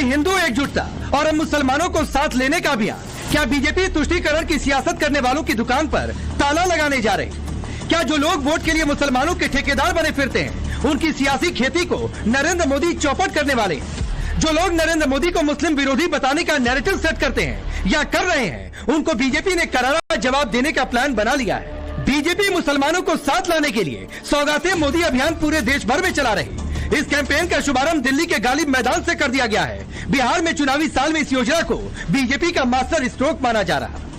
हिंदू एकजुटता और अब मुसलमानों को साथ लेने का अभियान। क्या बीजेपी तुष्टीकरण की सियासत करने वालों की दुकान पर ताला लगाने जा रही? क्या जो लोग वोट के लिए मुसलमानों के ठेकेदार बने फिरते हैं, उनकी सियासी खेती को नरेंद्र मोदी चौपट करने वाले? जो लोग नरेंद्र मोदी को मुस्लिम विरोधी बताने का नैरेटिव सेट करते हैं या कर रहे हैं, उनको बीजेपी ने करारा जवाब देने का प्लान बना लिया है। बीजेपी मुसलमानों को साथ लाने के लिए सौगाते मोदी अभियान पूरे देश भर में चला रही। इस कैंपेन का शुभारंभ दिल्ली के गालिब मैदान से कर दिया गया है। बिहार में चुनावी साल में इस योजना को बीजेपी का मास्टर स्ट्रोक माना जा रहा है।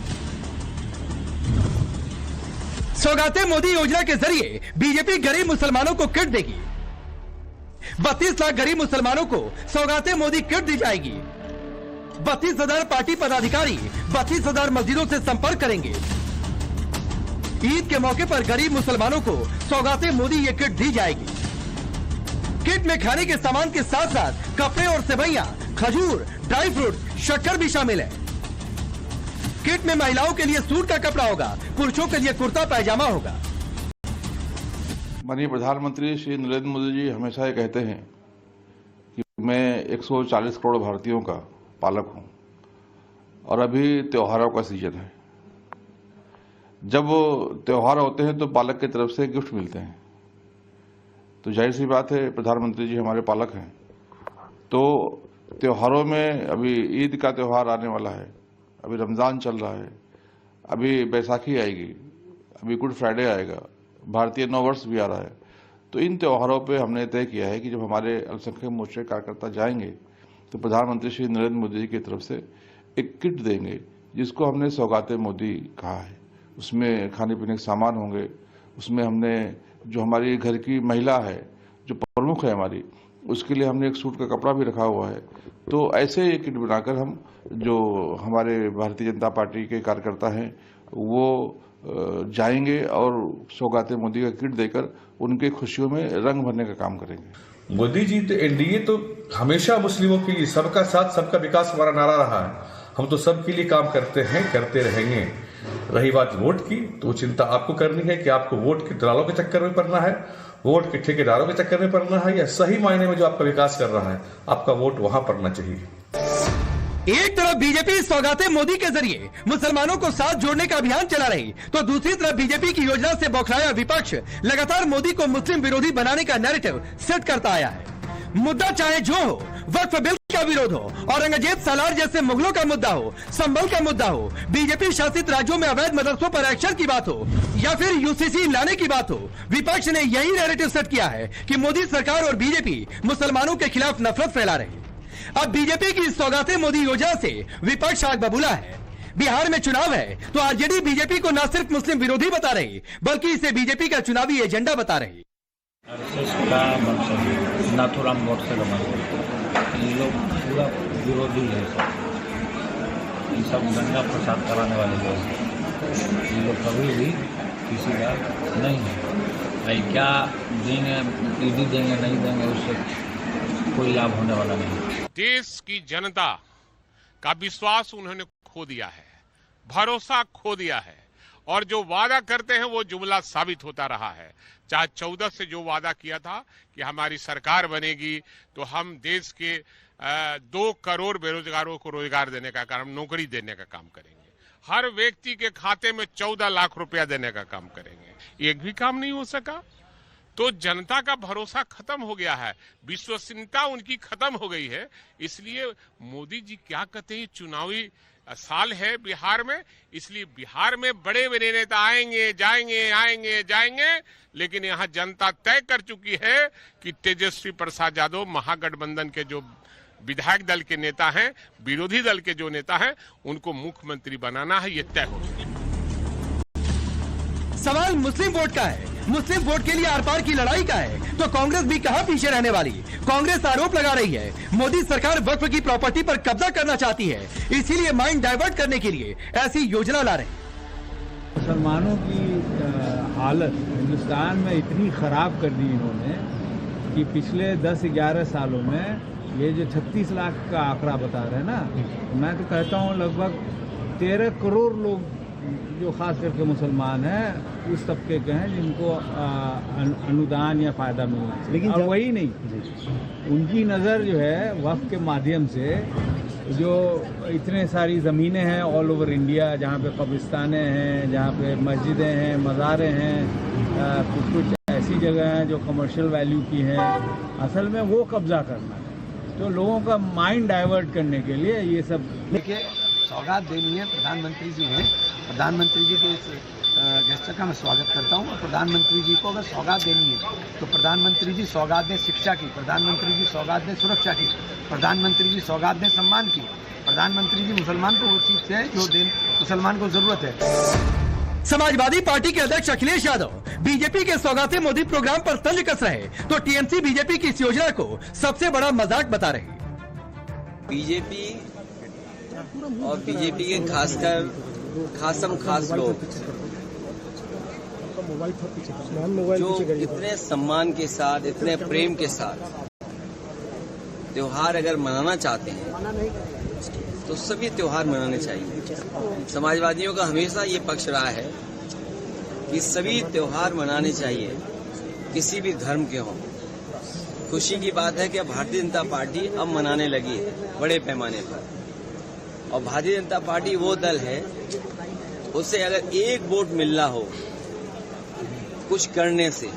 सौगाते मोदी योजना के जरिए बीजेपी गरीब मुसलमानों को किट देगी। 32 लाख गरीब मुसलमानों को सौगाते मोदी किट दी जाएगी। 32,000 पार्टी पदाधिकारी 32,000 मस्जिदों से संपर्क करेंगे। ईद के मौके पर गरीब मुसलमानों को सौगाते मोदी ये किट दी जाएगी। किट में खाने के सामान के साथ साथ कपड़े और सेवइयां, खजूर, ड्राई फ्रूट, शक्कर भी शामिल है। किट में महिलाओं के लिए सूट का कपड़ा होगा, पुरुषों के लिए कुर्ता पैजामा होगा। माननीय प्रधानमंत्री श्री नरेंद्र मोदी जी हमेशा ये कहते हैं कि मैं 140 करोड़ भारतीयों का पालक हूं और अभी त्योहारों का सीजन है। जब त्योहार होते हैं तो पालक की तरफ से गिफ्ट मिलते हैं, तो जाहिर सी बात है प्रधानमंत्री जी हमारे पालक हैं। तो त्योहारों में अभी ईद का त्यौहार आने वाला है, अभी रमज़ान चल रहा है, अभी बैसाखी आएगी, अभी गुड फ्राइडे आएगा, भारतीय नववर्ष भी आ रहा है। तो इन त्योहारों पे हमने तय किया है कि जब हमारे अल्पसंख्यक मोर्चे कार्यकर्ता जाएंगे तो प्रधानमंत्री श्री नरेंद्र मोदी जी की तरफ से एक किट देंगे, जिसको हमने सौगाते मोदी कहा है। उसमें खाने पीने के सामान होंगे, उसमें हमने जो हमारी घर की महिला है, जो प्रमुख है हमारी, उसके लिए हमने एक सूट का कपड़ा भी रखा हुआ है। तो ऐसे एक किट बनाकर हम जो हमारे भारतीय जनता पार्टी के कार्यकर्ता हैं वो जाएंगे और सौगाते मोदी का किट देकर उनके खुशियों में रंग भरने का काम करेंगे। मोदी जी तो एनडीए तो हमेशा मुस्लिमों के लिए सबका साथ सबका विकास हमारा नारा रहा है। हम तो सबके लिए काम करते हैं, करते रहेंगे। रही बात वोट की, तो चिंता आपको करनी है कि आपको वोट के दलालों के चक्कर में पड़ना है, वोट के ठेकेदारों के चक्कर में पड़ना है, या सही मायने में जो आपका विकास कर रहा है आपका वोट वहां पड़ना चाहिए। एक तरफ बीजेपी सौगाते मोदी के जरिए मुसलमानों को साथ जोड़ने का अभियान चला रही, तो दूसरी तरफ बीजेपी की योजना से बौखलाया विपक्ष लगातार मोदी को मुस्लिम विरोधी बनाने का नैरेटिव सेट करता आया है। मुद्दा चाहे जो हो, वक्फ बिल का विरोध हो, औरंगजेब सालार जैसे मुगलों का मुद्दा हो, संभल का मुद्दा हो, बीजेपी शासित राज्यों में अवैध मदरसों पर एक्शन की बात हो, या फिर यूसीसी लाने की बात हो, विपक्ष ने यही नैरेटिव सेट किया है कि मोदी सरकार और बीजेपी मुसलमानों के खिलाफ नफरत फैला रही। अब बीजेपी की सौगाते मोदी योजना से विपक्ष आग बबूला है। बिहार में चुनाव है तो आरजेडी बीजेपी को न सिर्फ मुस्लिम विरोधी बता रही, बल्कि इसे बीजेपी का चुनावी एजेंडा बता रही। नाथुराम गोडसे का ये लोग पूरा विरोधी है। ये सब दंगा प्रसाद कराने वाले लोग, ये लोग कभी भी किसी का नहीं है। भाई क्या देंगे, ईडी देंगे नहीं देंगे, उससे कोई लाभ होने वाला नहीं। देश की जनता का विश्वास उन्होंने खो दिया है, भरोसा खो दिया है, और जो वादा करते हैं वो जुमला साबित होता रहा है। चाहे 14 से जो वादा किया था कि हमारी सरकार बनेगी तो हम देश के 2 करोड़ बेरोजगारों को रोजगार देने का काम, नौकरी देने का काम करेंगे, हर व्यक्ति के खाते में 14 लाख रुपया देने का काम करेंगे, एक भी काम नहीं हो सका। तो जनता का भरोसा खत्म हो गया है, विश्वसनीयता उनकी खत्म हो गई है। इसलिए मोदी जी क्या कहते हैं, चुनावी साल है बिहार में, इसलिए बिहार में बड़े बड़े नेता आएंगे जाएंगे आएंगे जाएंगे, लेकिन यहाँ जनता तय कर चुकी है कि तेजस्वी प्रसाद यादव महागठबंधन के जो विधायक दल के नेता हैं, विरोधी दल के जो नेता हैं, उनको मुख्यमंत्री बनाना है, ये तय हो गया। सवाल मुस्लिम वोट का है, मुस्लिम वोट के लिए आर पार की लड़ाई का है, तो कांग्रेस भी कहां पीछे रहने वाली। कांग्रेस आरोप लगा रही है मोदी सरकार वक्फ की प्रॉपर्टी पर कब्जा करना चाहती है, इसीलिए माइंड डाइवर्ट करने के लिए ऐसी योजना ला रही। मुसलमानों की हालत हिंदुस्तान में इतनी खराब कर दी इन्होंने कि पिछले 10-11 सालों में ये जो 36 लाख का आंकड़ा बता रहे हैं ना, मैं तो कहता हूँ लगभग 13 करोड़ लोग जो खास करके मुसलमान हैं उस तबके के हैं जिनको अनुदान या फ़ायदा मिलना चाहिए। लेकिन और वही नहीं, उनकी नज़र जो है वक्फ के माध्यम से जो इतने सारी ज़मीनें हैं ऑल ओवर इंडिया, जहाँ पे कब्रिस्तानें हैं, जहाँ पे मस्जिदें हैं, मज़ारें हैं, कुछ ऐसी जगह हैं जो कमर्शियल वैल्यू की हैं, असल में वो कब्ज़ा करना है। तो लोगों का माइंड डाइवर्ट करने के लिए ये सब देखिए सौगात देनी है। प्रधानमंत्री जी हैं, प्रधानमंत्री जी के इस गेस्टर का मैं स्वागत करता हूँ। और प्रधानमंत्री जी को अगर सौगात देनी है तो प्रधानमंत्री जी सौगात दें शिक्षा की, प्रधानमंत्री जी सौगात दें सुरक्षा की, प्रधानमंत्री जी सौगात दें सम्मान की। प्रधानमंत्री जी मुसलमान को वो चीज़ है जो मुसलमान को जरूरत है। समाजवादी पार्टी के अध्यक्ष अखिलेश यादव बीजेपी के सौगाते मोदी प्रोग्राम पर तंज कस रहे तो टीएमसी बीजेपी की इस योजना को सबसे बड़ा मजाक बता रही। बीजेपी और बीजेपी के खासकर खास लोग जो इतने सम्मान के साथ, इतने प्रेम के साथ त्योहार अगर मनाना चाहते हैं तो सभी त्योहार मनाने चाहिए। समाजवादियों का हमेशा ये पक्ष रहा है कि सभी त्योहार मनाने चाहिए, किसी भी धर्म के हों। खुशी की बात है कि अब भारतीय जनता पार्टी अब मनाने लगी है बड़े पैमाने पर, और भारतीय जनता पार्टी वो दल है उससे अगर एक वोट मिलना हो कुछ करने से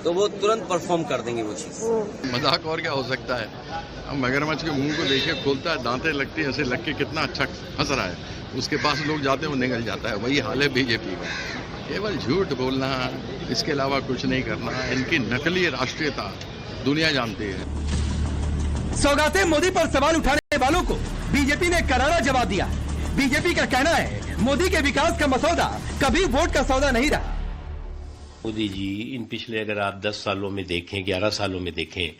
तो वो तुरंत परफॉर्म कर देंगे वो चीज। मजाक और क्या हो सकता है। अब मगरमच्छ के मुंह को देखिए, खोलता है, दांतें लगती है, ऐसे लग के कितना अच्छा हंस रहा है, उसके पास लोग जाते हैं वो निकल जाता है। वही हाल है बीजेपी का, केवल झूठ बोलना, इसके अलावा कुछ नहीं करना। इनकी नकली राष्ट्रीयता दुनिया जानती है। सौगाते मोदी पर सवाल उठाने वालों को बीजेपी ने करारा जवाब दिया। बीजेपी का कहना है मोदी के विकास का मसौदा कभी वोट का सौदा नहीं रहा। मोदी जी इन पिछले अगर आप 10 सालों में देखें, 11 सालों में देखें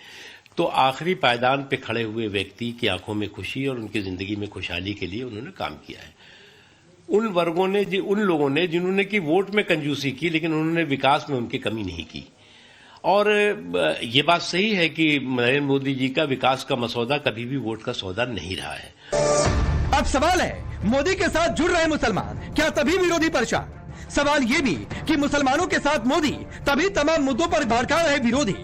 तो आखिरी पायदान पे खड़े हुए व्यक्ति की आंखों में खुशी और उनकी जिंदगी में खुशहाली के लिए उन्होंने काम किया है। उन लोगों ने जिन्होंने कि वोट में कंजूसी की, लेकिन उन्होंने विकास में उनकी कमी नहीं की। और ये बात सही है कि नरेंद्र मोदी जी का विकास का मसौदा कभी भी वोट का सौदा नहीं रहा है। अब सवाल है मोदी के साथ जुड़ रहे मुसलमान क्या तभी विरोधी परेशान? सवाल ये भी कि मुसलमानों के साथ मोदी तभी तमाम मुद्दों पर भड़का रहे विरोधी।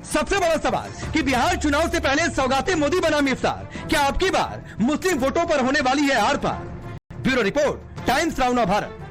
सबसे बड़ा सवाल कि बिहार चुनाव से पहले सौगाते मोदी बनाम इफ्तार, क्या अब की बार मुस्लिम वोटों पर होने वाली है आर पार? Bureau report, times now Bharat.